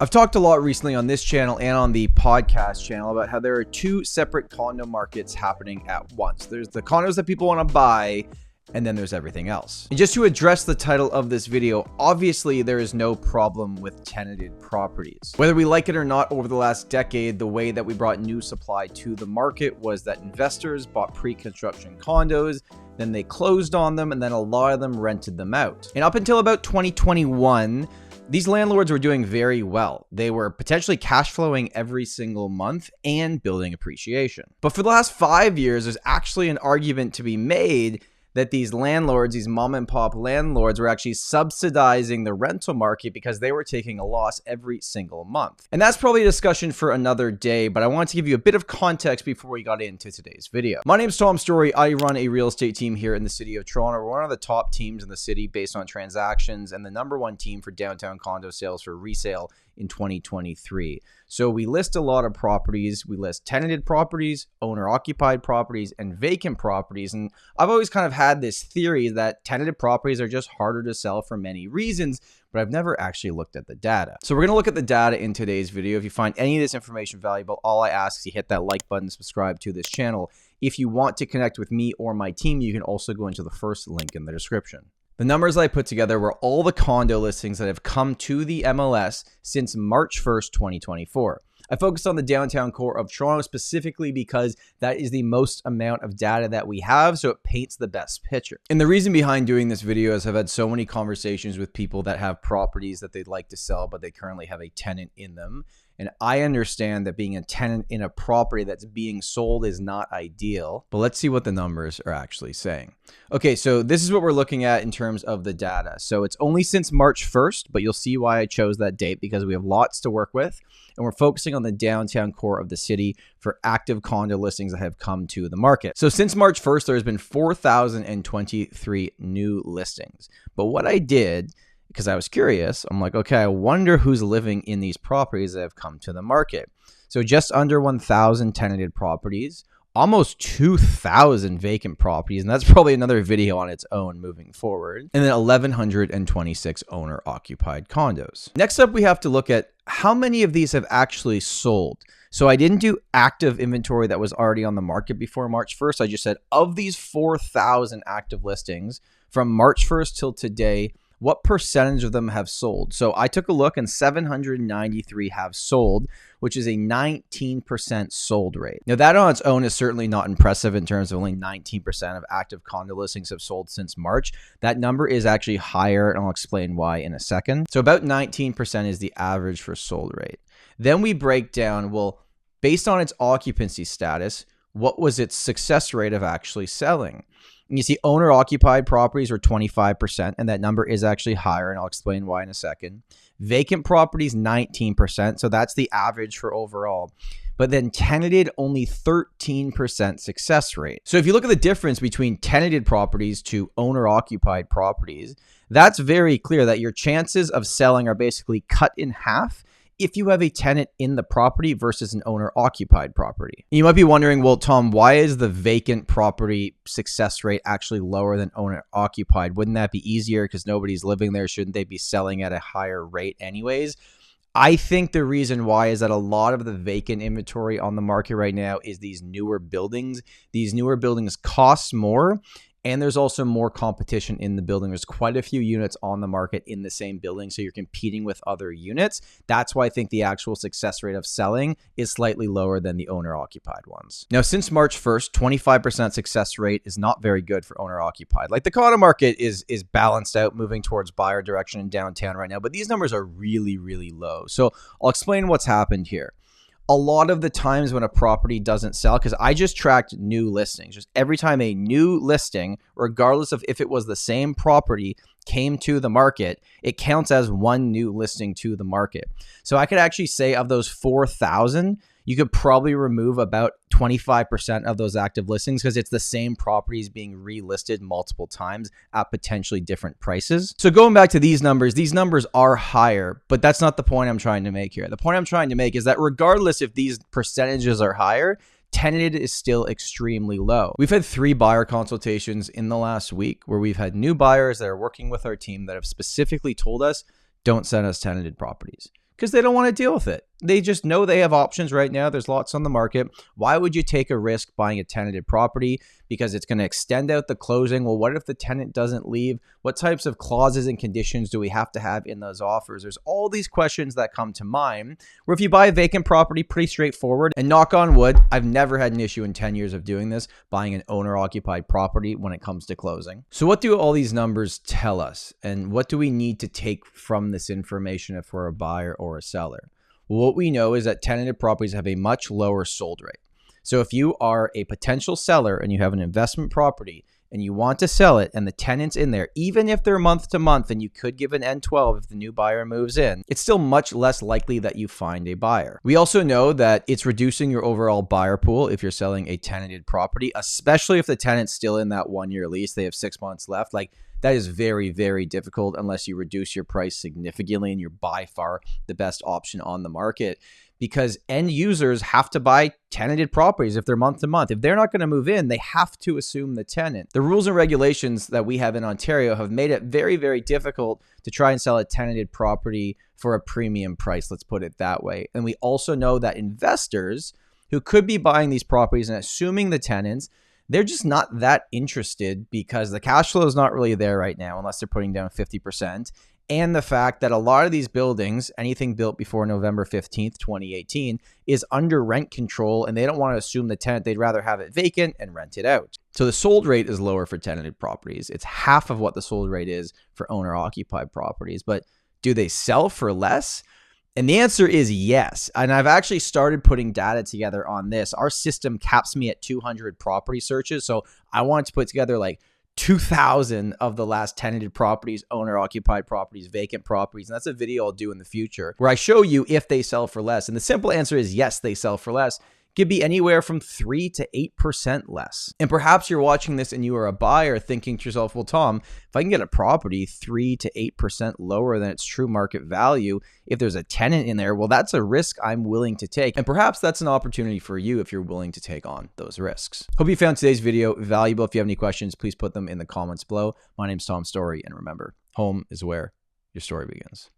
I've talked a lot recently on this channel and on the podcast channel about how there are two separate condo markets happening at once. There's the condos that people want to buy, and then there's everything else. And just to address the title of this video, obviously there is no problem with tenanted properties. Whether we like it or not, over the last decade, the way that we brought new supply to the market was that investors bought pre-construction condos, then they closed on them, and then a lot of them rented them out. And up until about 2021, these landlords were doing very well. They were potentially cash flowing every single month and building appreciation. But for the last 5 years, there's actually an argument to be made that these landlords, these mom and pop landlords, were actually subsidizing the rental market because they were taking a loss every single month. And that's probably a discussion for another day, but I want to give you a bit of context before we got into today's video. My name is Tom Storey. I run a real estate team here in the city of Toronto. We're one of the top teams in the city based on transactions and the #1 team for downtown condo sales for resale in 2023. So we list a lot of properties. We list tenanted properties, owner-occupied properties, and vacant properties. And I've always kind of had this theory that tenanted properties are just harder to sell for many reasons, but I've never actually looked at the data. So we're going to look at the data in today's video. If you find any of this information valuable, all I ask is you hit that like button, subscribe to this channel. If you want to connect with me or my team, you can also go into the first link in the description. The numbers I put together were all the condo listings that have come to the MLS since March 1st, 2024. I focused on the downtown core of Toronto specifically because that is the most amount of data that we have, so it paints the best picture. And the reason behind doing this video is I've had so many conversations with people that have properties that they'd like to sell, but they currently have a tenant in them. And I understand that being a tenant in a property that's being sold is not ideal, but let's see what the numbers are actually saying. Okay, so this is what we're looking at in terms of the data. So it's only since March 1st, but you'll see why I chose that date because we have lots to work with. And we're focusing on the downtown core of the city for active condo listings that have come to the market. So since March 1st, there's been 4,023 new listings. But what I did, because I was curious, I'm like, okay, I wonder who's living in these properties that have come to the market. So just under 1,000 tenanted properties, almost 2,000 vacant properties, and that's probably another video on its own moving forward, and then 1,126 owner-occupied condos. Next up, we have to look at how many of these have actually sold. So I didn't do active inventory that was already on the market before March 1st. I just said, of these 4,000 active listings from March 1st till today, what percentage of them have sold? So I took a look and 793 have sold, which is a 19% sold rate. Now that on its own is certainly not impressive in terms of only 19% of active condo listings have sold since March. That number is actually higher, and I'll explain why in a second. So about 19% is the average for sold rate. Then we break down, well, based on its occupancy status, what was its success rate of actually selling? And you see owner-occupied properties are 25%, and that number is actually higher, and I'll explain why in a second. Vacant properties, 19%, so that's the average for overall. But then tenanted, only 13% success rate. So if you look at the difference between tenanted properties to owner-occupied properties, that's very clear that your chances of selling are basically cut in half if you have a tenant in the property versus an owner-occupied property. You might be wondering, well, Tom, why is the vacant property success rate actually lower than owner-occupied? Wouldn't that be easier because nobody's living there? Shouldn't they be selling at a higher rate anyways? I think the reason why is that a lot of the vacant inventory on the market right now is these newer buildings. These newer buildings cost more, and there's also more competition in the building. There's quite a few units on the market in the same building, so you're competing with other units. That's why I think the actual success rate of selling is slightly lower than the owner-occupied ones. Now, since March 1st, 25% success rate is not very good for owner-occupied. Like the condo market is balanced out, moving towards buyer direction in downtown right now, but these numbers are really, really low. So I'll explain what's happened here. A lot of the times when a property doesn't sell, because I just tracked new listings, just every time a new listing, regardless of if it was the same property, came to the market, it counts as one new listing to the market. So I could actually say of those 4,000, you could probably remove about 25% of those active listings because it's the same properties being relisted multiple times at potentially different prices. So going back to these numbers are higher, but that's not the point I'm trying to make here. The point I'm trying to make is that regardless if these percentages are higher, tenanted is still extremely low. We've had 3 buyer consultations in the last week where we've had new buyers that are working with our team that have specifically told us, don't send us tenanted properties. because they don't want to deal with it. They just know they have options right now. There's lots on the market. Why would you take a risk buying a tenanted property? Because it's going to extend out the closing. Well, what if the tenant doesn't leave? What types of clauses and conditions do we have to have in those offers? There's all these questions that come to mind, where if you buy a vacant property, pretty straightforward. And knock on wood, I've never had an issue in 10 years of doing this, buying an owner-occupied property when it comes to closing. So what do all these numbers tell us? And what do we need to take from this information if we're a buyer or a seller? Well, what we know is that tenanted properties have a much lower sold rate. So if you are a potential seller and you have an investment property and you want to sell it and the tenant's in there, even if they're month to month and you could give an N12 if the new buyer moves in, it's still much less likely that you find a buyer. We also know that it's reducing your overall buyer pool if you're selling a tenanted property, especially if the tenant's still in that 1-year lease, they have 6 months left. Like, that is very, very difficult unless you reduce your price significantly and you're by far the best option on the market, because end users have to buy tenanted properties if they're month to month. If they're not going to move in, they have to assume the tenant. The rules and regulations that we have in Ontario have made it very, very difficult to try and sell a tenanted property for a premium price, let's put it that way. And we also know that investors who could be buying these properties and assuming the tenants, they're just not that interested because the cash flow is not really there right now unless they're putting down 50%. And the fact that a lot of these buildings, anything built before November 15th, 2018, is under rent control, and they don't want to assume the tenant. They'd rather have it vacant and rent it out. So the sold rate is lower for tenanted properties. It's half of what the sold rate is for owner-occupied properties. But do they sell for less? And the answer is yes. And I've actually started putting data together on this. Our system caps me at 200 property searches. So I wanted to put together like 2,000 of the last tenanted properties, owner-occupied properties, vacant properties. And that's a video I'll do in the future where I show you if they sell for less. And the simple answer is yes, they sell for less. Could be anywhere from 3 to 8% less. And perhaps you're watching this and you are a buyer thinking to yourself, well, Tom, if I can get a property 3 to 8% lower than its true market value, if there's a tenant in there, well, that's a risk I'm willing to take. And perhaps that's an opportunity for you if you're willing to take on those risks. Hope you found today's video valuable. If you have any questions, please put them in the comments below. My name's Tom Storey. And remember, home is where your story begins.